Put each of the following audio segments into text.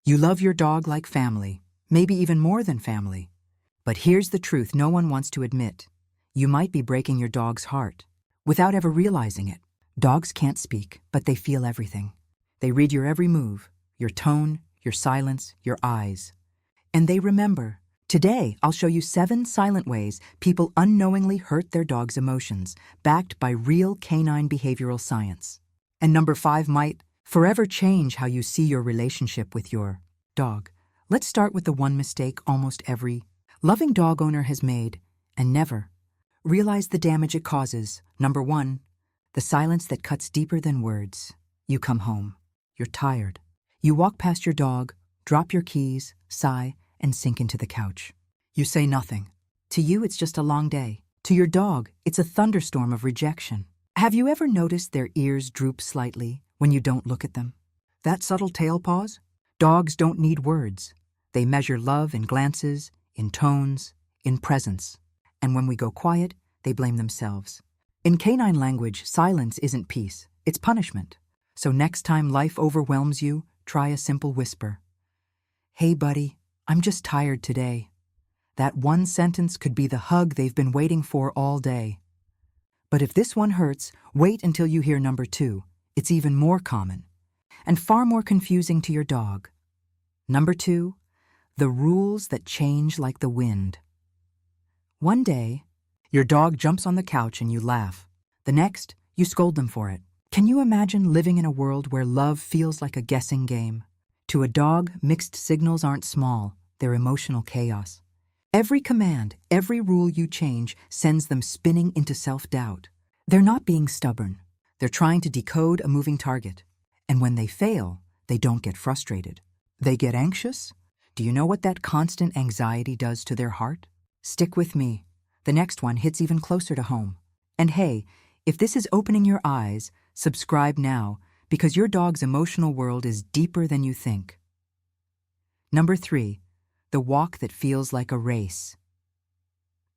You love your dog like family, maybe even more than family. But here's the truth no one wants to admit. You might be breaking your dog's heart without ever realizing it. Dogs can't speak, but they feel everything. They read your every move, your tone, your silence, your eyes. And they remember. Today, I'll show you 7 silent ways people unknowingly hurt their dog's emotions, backed by real canine behavioral science. And number 5 might forever change how you see your relationship with your dog. Let's start with the one mistake almost every loving dog owner has made and never realized the damage it causes. Number 1, the silence that cuts deeper than words. You come home. You're tired. You walk past your dog, drop your keys, sigh, and sink into the couch. You say nothing. To you, it's just a long day. To your dog, it's a thunderstorm of rejection. Have you ever noticed their ears droop slightly when you don't look at them? That subtle tail pause? Dogs don't need words. They measure love in glances, in tones, in presence. And when we go quiet, they blame themselves. In canine language, silence isn't peace, it's punishment. So next time life overwhelms you, try a simple whisper. Hey, buddy, I'm just tired today. That one sentence could be the hug they've been waiting for all day. But if this one hurts, wait until you hear number 2. It's even more common and far more confusing to your dog. Number 2, the rules that change like the wind. One day, your dog jumps on the couch and you laugh. The next, you scold them for it. Can you imagine living in a world where love feels like a guessing game? To a dog, mixed signals aren't small, they're emotional chaos. Every command, every rule you change sends them spinning into self-doubt. They're not being stubborn. They're trying to decode a moving target. And when they fail, they don't get frustrated. They get anxious? Do you know what that constant anxiety does to their heart? Stick with me. The next one hits even closer to home. And hey, if this is opening your eyes, subscribe now, because your dog's emotional world is deeper than you think. Number 3, the walk that feels like a race.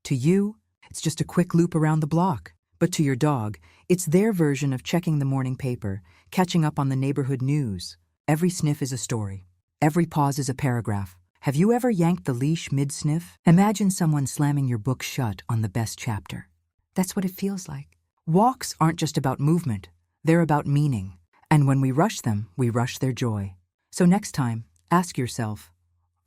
To you, it's just a quick loop around the block. But to your dog, it's their version of checking the morning paper, catching up on the neighborhood news. Every sniff is a story. Every pause is a paragraph. Have you ever yanked the leash mid-sniff? Imagine someone slamming your book shut on the best chapter. That's what it feels like. Walks aren't just about movement. They're about meaning. And when we rush them, we rush their joy. So next time, ask yourself,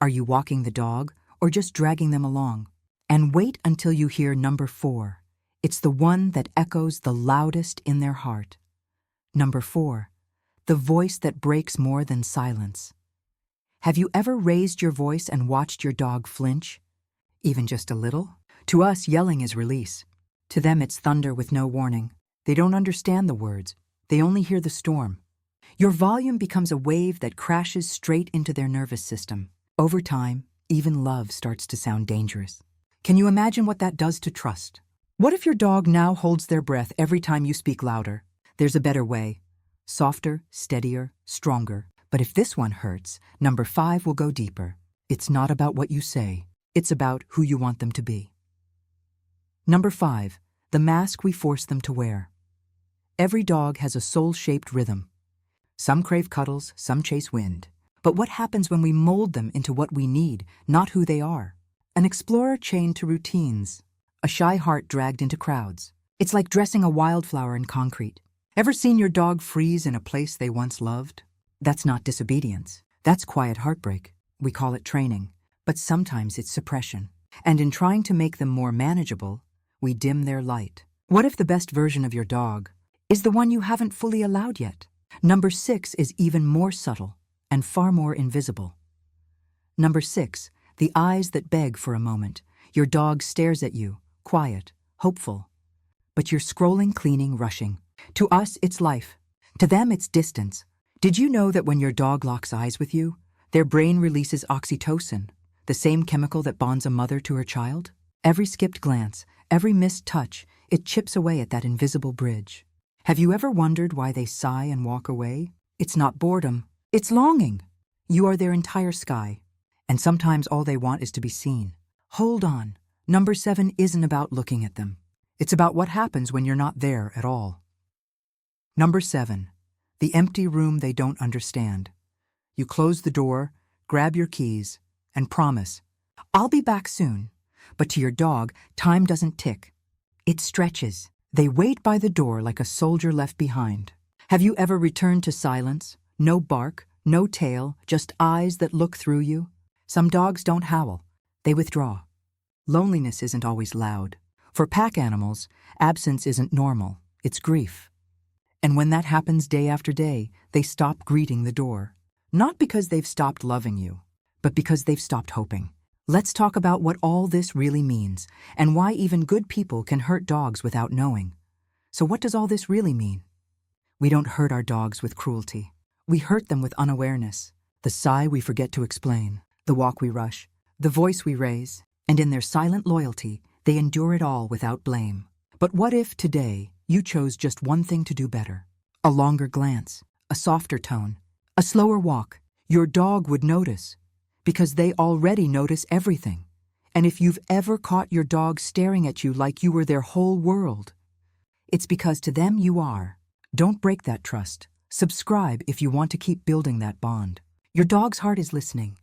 are you walking the dog or just dragging them along? And wait until you hear number 4. It's the one that echoes the loudest in their heart. Number 4, the voice that breaks more than silence. Have you ever raised your voice and watched your dog flinch? Even just a little? To us, yelling is release. To them, it's thunder with no warning. They don't understand the words. They only hear the storm. Your volume becomes a wave that crashes straight into their nervous system. Over time, even love starts to sound dangerous. Can you imagine what that does to trust? What if your dog now holds their breath every time you speak louder? There's a better way. Softer, steadier, stronger. But if this one hurts, number 5 will go deeper. It's not about what you say. It's about who you want them to be. Number 5, the mask we force them to wear. Every dog has a soul-shaped rhythm. Some crave cuddles, some chase wind. But what happens when we mold them into what we need, not who they are? An explorer chained to routines. A shy heart dragged into crowds. It's like dressing a wildflower in concrete. Ever seen your dog freeze in a place they once loved? That's not disobedience. That's quiet heartbreak. We call it training. But sometimes it's suppression. And in trying to make them more manageable, we dim their light. What if the best version of your dog is the one you haven't fully allowed yet? Number 6 is even more subtle and far more invisible. Number 6, the eyes that beg for a moment. Your dog stares at you, quiet, hopeful. But you're scrolling, cleaning, rushing. To us, it's life. To them, it's distance. Did you know that when your dog locks eyes with you, their brain releases oxytocin, the same chemical that bonds a mother to her child? Every skipped glance, every missed touch, it chips away at that invisible bridge. Have you ever wondered why they sigh and walk away? It's not boredom, it's longing. You are their entire sky, and sometimes all they want is to be seen. Hold on. Number 7 isn't about looking at them. It's about what happens when you're not there at all. Number 7, the empty room they don't understand. You close the door, grab your keys, and promise, "I'll be back soon." But to your dog, time doesn't tick. It stretches. They wait by the door like a soldier left behind. Have you ever returned to silence? No bark, no tail, just eyes that look through you? Some dogs don't howl. They withdraw. Loneliness isn't always loud. For pack animals, absence isn't normal. It's grief. And when that happens day after day, they stop greeting the door. Not because they've stopped loving you, but because they've stopped hoping. Let's talk about what all this really means and why even good people can hurt dogs without knowing. So what does all this really mean? We don't hurt our dogs with cruelty. We hurt them with unawareness. The sigh we forget to explain, the walk we rush, the voice we raise, and in their silent loyalty, they endure it all without blame. But what if today you chose just one thing to do better? A longer glance, a softer tone, a slower walk. Your dog would notice, because they already notice everything. And if you've ever caught your dog staring at you like you were their whole world, it's because to them you are. Don't break that trust. Subscribe if you want to keep building that bond. Your dog's heart is listening.